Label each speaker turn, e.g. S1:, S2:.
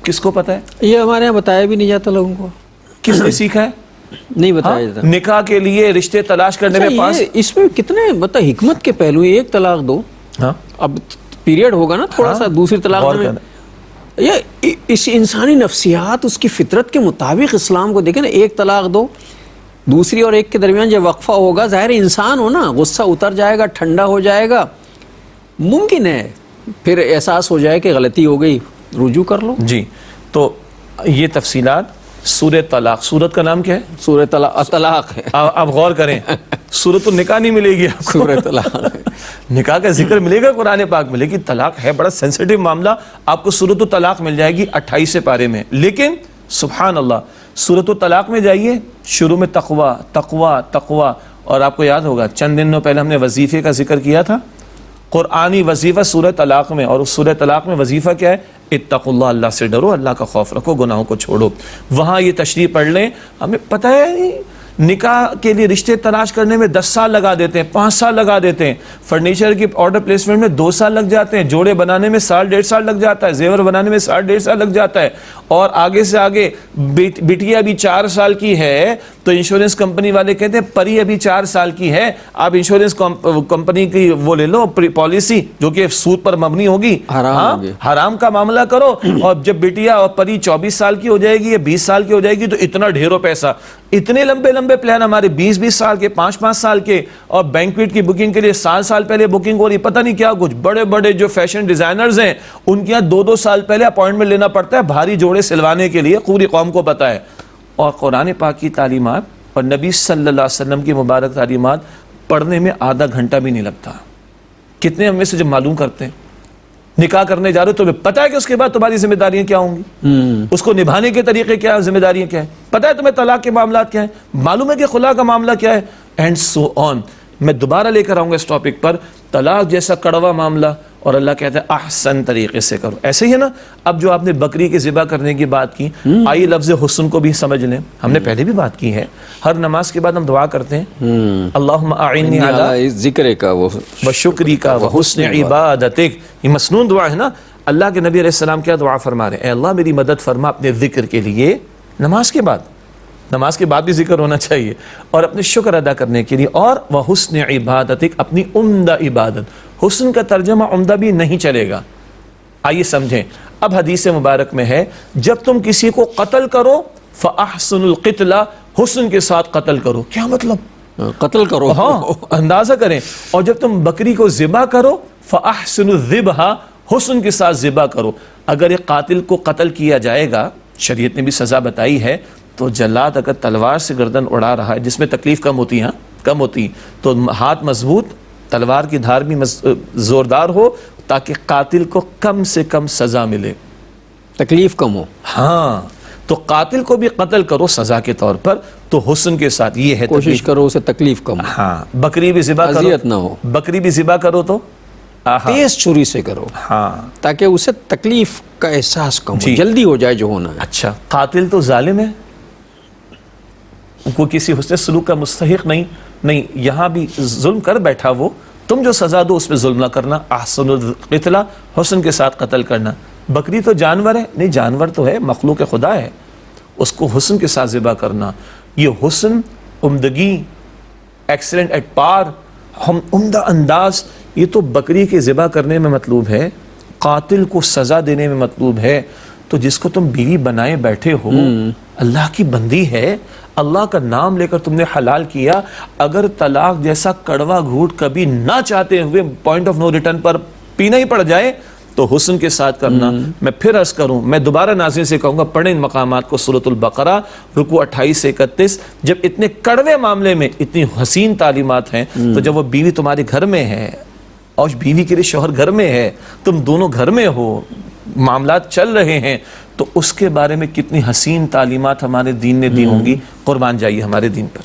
S1: کس کو پتہ ہے؟
S2: یہ ہمارے یہاں بتایا بھی نہیں جاتا لوگوں کو.
S1: کس نے سیکھا ہے؟
S2: نہیں بتایا جاتا.
S1: نکاح کے لیے رشتے تلاش کرنے میں
S2: اس میں کتنے حکمت کے پہلو ہیں. ایک طلاق دو, اب پیریڈ ہوگا نا تھوڑا سا, دوسری طلاق میں یہ اس انسانی نفسیات, اس کی فطرت کے مطابق اسلام کو دیکھیں نا. ایک طلاق دو, دوسری اور ایک کے درمیان جب وقفہ ہوگا, ظاہر انسان ہو نا, غصہ اتر جائے گا, ٹھنڈا ہو جائے گا, ممکن ہے پھر احساس ہو جائے کہ غلطی ہو گئی, رجوع کر لو.
S1: جی, تو یہ تفصیلات سورہ طلاق. سورت کا نام کیا ہے؟
S2: سورہ طلاق ہے.
S1: آپ غور کریں, سورۃ النکاح نہیں ملے گی آپ کو,
S2: سورہ طلاق.
S1: نکاح کا ذکر ملے گا قرآن پاک میں, لیکن طلاق ہے بڑا سینسیٹیو معاملہ. آپ کو سورۃ الطلاق مل جائے گی 28 پارے میں. لیکن سبحان اللہ, سورۃ الطلاق میں جائیے, شروع میں تقوی تقوی تقوی. اور آپ کو یاد ہوگا چند دنوں پہلے ہم نے وظیفے کا ذکر کیا تھا, قرآنی وظیفہ سورہ طلاق میں. اور اس سورہ طلاق میں وظیفہ کیا ہے؟ اتقوا اللہ, اللہ سے ڈرو, اللہ کا خوف رکھو, گناہوں کو چھوڑو. وہاں یہ تشریح پڑھ لیں. ہمیں پتہ ہے نکاح کے لیے رشتے تلاش کرنے میں 10 سال لگا دیتے ہیں, 5 سال لگا دیتے ہیں, فرنیچر کی آرڈر پلیسمنٹ میں 2 سال لگ جاتے ہیں, جوڑے بنانے میں 1.5 سال لگ جاتا ہے, زیور بنانے میں 1.5 سال لگ جاتا ہے. اور آگے سے آگے بیٹی ابھی 4 سال کی ہے تو انشورنس کمپنی والے کہتے ہیں پری ابھی 4 سال کی ہے, آپ انشورنس کمپنی کی وہ لے لو پالیسی جو کہ سود پر مبنی ہوگی, حرام کا معاملہ کرو. اور جب بیٹیا اور پری 24 سال کی ہو جائے گی یا 20 سال کی ہو جائے گی تو اتنا ڈھیروں پیسہ. اتنے لمبے لمبے پلان ہمارے 20 سال کے, 5 سال کے, اور بینکویٹ کی بکنگ کے لیے 7 سال پہلے بکنگ ہو رہی, پتہ نہیں کیا کچھ. بڑے بڑے جو فیشن ڈیزائنرز ہیں ان کے یہاں 2 سال پہلے اپوائنٹمنٹ لینا پڑتا ہے بھاری جوڑے سلوانے کے لیے, پوری قوم کو پتہ ہے. اور قرآن پاک کی تعلیمات اور نبی صلی اللہ علیہ وسلم کی مبارک تعلیمات پڑھنے میں آدھا گھنٹہ بھی نہیں لگتا. کتنے ہم میں سے جب معلوم کرتے ہیں نکاح کرنے جا رہے ہو تمہیں پتہ ہے کہ اس کے بعد تمہاری ذمہ داریاں کیا ہوں گی, اس کو نبھانے کے طریقے کیا ہیں, ذمہ داریاں کیا ہیں, پتہ ہے تمہیں طلاق کے معاملات کیا ہیں, معلوم ہے کہ خلا کا معاملہ کیا ہے, اینڈ سو آن. میں دوبارہ لے کر آؤں گا اس ٹاپک پر. طلاق جیسا کڑوا معاملہ, اور اللہ کہتا ہے احسن طریقے سے کرو. ایسے ہی ہے نا. اب جو آپ نے بکری کے ذبح کرنے کی بات کی, آئیے لفظ حسن کو بھی سمجھ لیں. ہم نے پہلے بھی بات کی ہے, ہر نماز کے بعد ہم دعا کرتے ہیں اللہم اعنی علی
S2: ذکر کا
S1: و شکری کا و حسن عبادتک. یہ مسنون دعا ہے نا. اللہ کے نبی علیہ السلام کیا دعا فرما رہے ہیں؟ اے اللہ میری مدد فرما اپنے ذکر کے لیے نماز کے بعد. نماز کے بعد بھی ذکر ہونا چاہیے, اور اپنے شکر ادا کرنے کے لیے, اور وہ حسن عبادتک, اپنی عمدہ عبادت. حسن کا ترجمہ عمدہ بھی نہیں چلے گا. آئیے سمجھیں. اب حدیث مبارک میں ہے جب تم کسی کو قتل کرو فاحسن القتل, حسن کے ساتھ قتل کرو. کیا مطلب؟
S2: قتل کرو,
S1: ہاں اندازہ کریں. اور جب تم بکری کو ذبح کرو فاحسن الذبح, حسن کے ساتھ ذبح کرو. اگر ایک قاتل کو قتل کیا جائے گا, شریعت نے بھی سزا بتائی ہے, تو جلاد اگر تلوار سے گردن اڑا رہا ہے, جس میں تکلیف کم ہوتی ہے, کم ہوتی, تو ہاتھ مضبوط, تلوار کی دھار بھی زوردار ہو, تاکہ قاتل کو کم سے کم سزا ملے,
S2: تکلیف کم ہو.
S1: ہاں, تو قاتل کو بھی قتل کرو سزا کے طور پر, تو حسن کے ساتھ یہ ہے
S2: کوشش کرو اسے تکلیف کم ہو.
S1: ہاں, بکری بھی ذبح کرو,
S2: اذیت نہ ہو.
S1: بکری بھی ذبح کرو تو
S2: تیز چھری سے کرو,
S1: ہاں,
S2: تاکہ اسے تکلیف کا احساس کم ہو, جلدی ہو جائے جو ہونا ہے.
S1: اچھا, قاتل تو ظالم ہے, وہ کسی حسن سلوک کا مستحق نہیں, یہاں بھی ظلم کر بیٹھا وہ, تم جو سزا دو اس پہ ظلم نہ کرنا. احسن القتل, حسن کے ساتھ قتل کرنا. بکری تو جانور ہے, نہیں جانور تو ہے, مخلوق خدا ہے, اس کو حسن کے ساتھ ذبح کرنا. یہ حسن, عمدگی, ایکسلنٹ ایٹ پار, عمدہ انداز, یہ تو بکری کے ذبح کرنے میں مطلوب ہے, قاتل کو سزا دینے میں مطلوب ہے. تو جس کو تم بیوی بنائے بیٹھے ہو, اللہ کی بندی ہے, اللہ کا نام لے کر تم نے حلال کیا, اگر طلاق جیسا کڑوا گھوٹ کبھی نہ چاہتے ہوئے پوائنٹ آف نو ریٹرن پر پینا ہی پڑ جائے, تو حسن کے ساتھ کرنا. میں پھر عرض کروں, میں دوبارہ ناظرین سے کہوں گا پڑھیں ان مقامات کو, سورۃ البقرہ رکوع 28 سے 31. جب اتنے کڑوے معاملے میں اتنی حسین تعلیمات ہیں, تو جب وہ بیوی تمہارے گھر میں ہے, اور بیوی کے لیے شوہر گھر میں ہے, تم دونوں گھر میں ہو, معاملات چل رہے ہیں, تو اس کے بارے میں کتنی حسین تعلیمات ہمارے دین نے دی ہوں گی. قربان جائیے ہمارے دین پر.